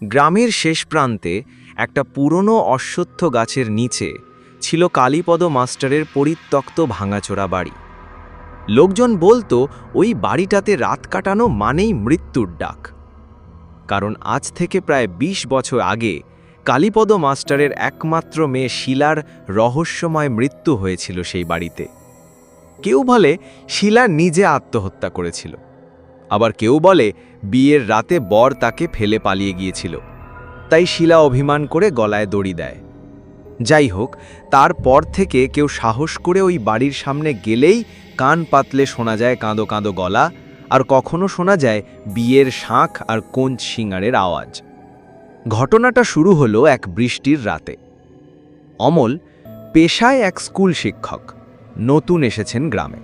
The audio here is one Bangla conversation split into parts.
গ্রামের শেষ প্রান্তে একটা পুরনো অশ্বত্থ গাছের নিচে ছিল কালীপদ মাস্টারের পরিত্যক্ত ভাঙাচোরা বাড়ি। লোকজন বলতো ওই বাড়িটাতে রাত কাটানো মানেই মৃত্যুর ডাক। কারণ আজ থেকে প্রায় ২০ বছর আগে কালীপদ মাস্টারের একমাত্র মেয়ে শিলার রহস্যময় মৃত্যু হয়েছিল সেই বাড়িতে। কেউ বলে শিলা নিজে আত্মহত্যা করেছিল, আবার কেউ বলে বিয়ের রাতে বর তাকে ফেলে পালিয়ে গিয়েছিল, তাই শিলা অভিমান করে গলায় দড়ি দেয়। যাই হোক, তারপর থেকে কেউ সাহস করে ওই বাড়ির সামনে গেলেই কান পাতলে শোনা যায় কাঁদো কাঁদো গলা, আর কখনো শোনা যায় বিয়ের শাঁখ আর কোঞ্চ শিঙারের আওয়াজ। ঘটনাটা শুরু হলো এক বৃষ্টির রাতে। অমল পেশায় এক স্কুল শিক্ষক, নতুন এসেছেন গ্রামে।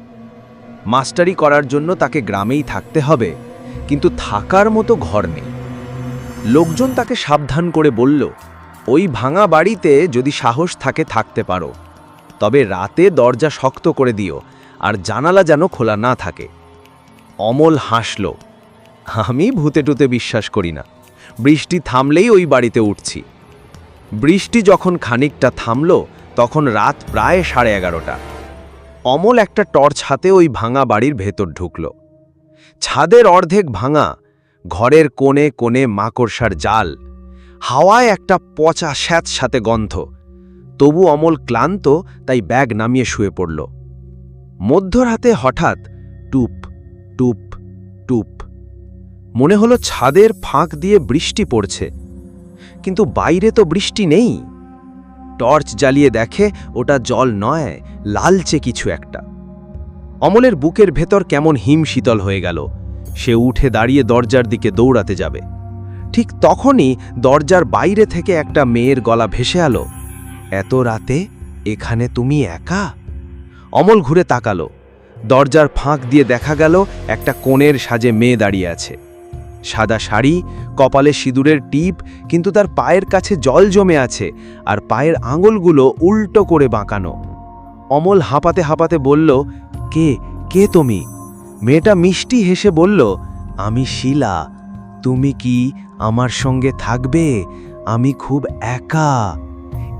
মাস্টারি করার জন্য তাকে গ্রামেই থাকতে হবে, কিন্তু থাকার মতো ঘর নেই। লোকজন তাকে সাবধান করে বলল, ওই ভাঙা বাড়িতে যদি সাহস থাকে থাকতে পারো, তবে রাতে দরজা শক্ত করে দিও আর জানালা যেন খোলা না থাকে। অমল হাসল, আমি ভূতে টুতে বিশ্বাস করি না, বৃষ্টি থামলেই ওই বাড়িতে উঠছি। বৃষ্টি যখন খানিকটা থামল তখন রাত প্রায় 11:30। অমল একটা টর্চ হাতে ওই ভাঙা বাড়ির ভেতর ঢুকল। ছাদের অর্ধেক ভাঙা, ঘরের কোণে কোণে মাকড়সার জাল, হাওয়ায় একটা পচা স্যাঁতস্যাঁতে গন্ধ। তবু অমল ক্লান্ত, তাই ব্যাগ নামিয়ে শুয়ে পড়ল। মধ্যরাতে হঠাৎ টুপ টুপ টুপ মনে হলো ছাদের ফাঁক দিয়ে বৃষ্টি পড়ছে, কিন্তু বাইরে তো বৃষ্টি নেই। টর্চ জ্বালিয়ে দেখে ওটা জল নয়, লালচে কিছু একটা। অমলের বুকের ভেতর কেমন হিম শীতল হয়ে গেল। সে উঠে দাঁড়িয়ে দরজার দিকে দৌড়াতে যাবে। ঠিক তখনই দরজার বাইরে থেকে একটা মেয়ের গলা ভেসে এলো, এত রাতে এখানে তুমি একা? অমল ঘুরে তাকালো। দরজার ফাঁক দিয়ে দেখা গেল একটা কোণের সাজে মেয়ে দাঁড়িয়ে আছে। সাদা শাড়ি, কপালে সিঁদুরের টিপ, কিন্তু তার পায়ের কাছে জল জমে আছে আর পায়ের আঙুলগুলো উল্টো করে বাঁকানো। অমল হাঁপাতে হাঁপাতে বলল, কে কে তুমি? মেয়েটা মিষ্টি হেসে বলল, আমি শিলা। তুমি কি আমার সঙ্গে থাকবে? আমি খুব একা।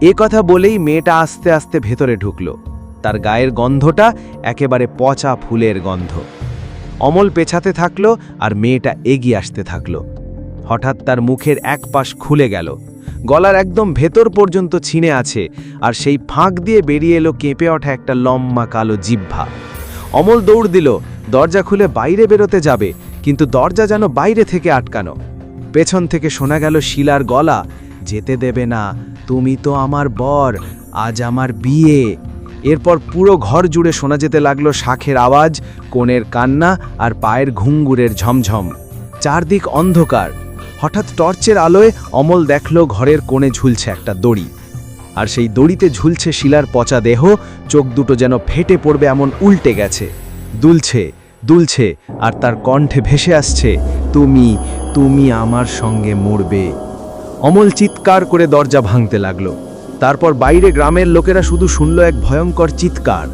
এ কথা বলেই মেয়েটা আস্তে আস্তে ভেতরে ঢুকল। তার গায়ের গন্ধটা একেবারে পচা ফুলের গন্ধ। অমল পেছাতে থাকলো আর মেয়েটা এগিয়ে আসতে থাকলো। হঠাৎ তার মুখের এক পাশ খুলে গেল, গলার একদম ভেতর পর্যন্ত ছিঁড়ে আছে, আর সেই ফাঁক দিয়ে বেরিয়ে এলো কেঁপে ওঠা একটা লম্বা কালো জিহ্বা। অমল দৌড় দিল, দরজা খুলে বাইরে বেরোতে যাবে, কিন্তু দরজা যেন বাইরে থেকে আটকানো। পেছন থেকে শোনা গেল শিলার গলা, যেতে দেবে না, তুমি তো আমার বর, আজ আমার বিয়ে। এরপর পুরো ঘর জুড়ে শোনা যেতে লাগলো শাঁখের আওয়াজ, কোণের কান্না আর পায়ের ঘুঙ্গুরের ঝমঝম। চারদিক অন্ধকার। হঠাৎ টর্চের আলোয় অমল দেখল ঘরের কোণে ঝুলছে একটা দড়ি, আর সেই দড়িতে ঝুলছে শিলার পচা দেহ। চোখ দুটো যেন ফেটে পড়বে এমন উল্টে গেছে, দুলছে দুলছে, আর তার কণ্ঠে ভেসে আসছে, তুমি তুমি আমার সঙ্গে মরবে। অমল চিৎকার করে দরজা ভাঙতে লাগলো। তারপর বাইরে গ্রামের লোকেরা শুধু শুনল এক ভয়ঙ্কর চিৎকার,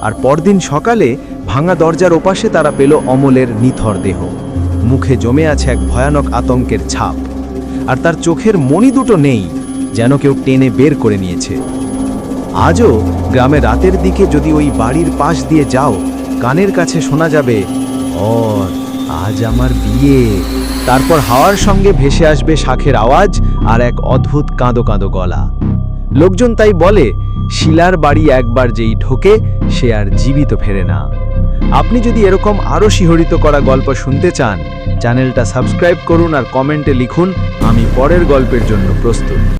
আর পরদিন সকালে ভাঙা দরজার ওপাশে তারা পেল অমলের নিথর দেহ। মুখে জমে আছে এক ভয়ানক আতঙ্কের ছাপ, আর তার চোখের মণি দুটো নেই, যেন কেউ টেনে বের করে নিয়েছে। আজও গ্রামে রাতের দিকে যদি ওই বাড়ির পাশ দিয়ে যাও, কানের কাছে শোনা যাবে, আজ আমার বিয়ে। তারপর হাওয়ার সঙ্গে ভেসে আসবে শাঁখের আওয়াজ আর এক অদ্ভুত কাঁদো কাঁদো গলা। লোকজন তাই বলে, শিলার বাড়ি একবার যেই ঢোকে সে আর জীবিত ফেরে না। আপনি যদি এরকম আরও শিহরিত করা গল্প শুনতে চান, চ্যানেলটা সাবস্ক্রাইব করুন আর কমেন্টে লিখুন, আমি পরের গল্পের জন্য প্রস্তুত।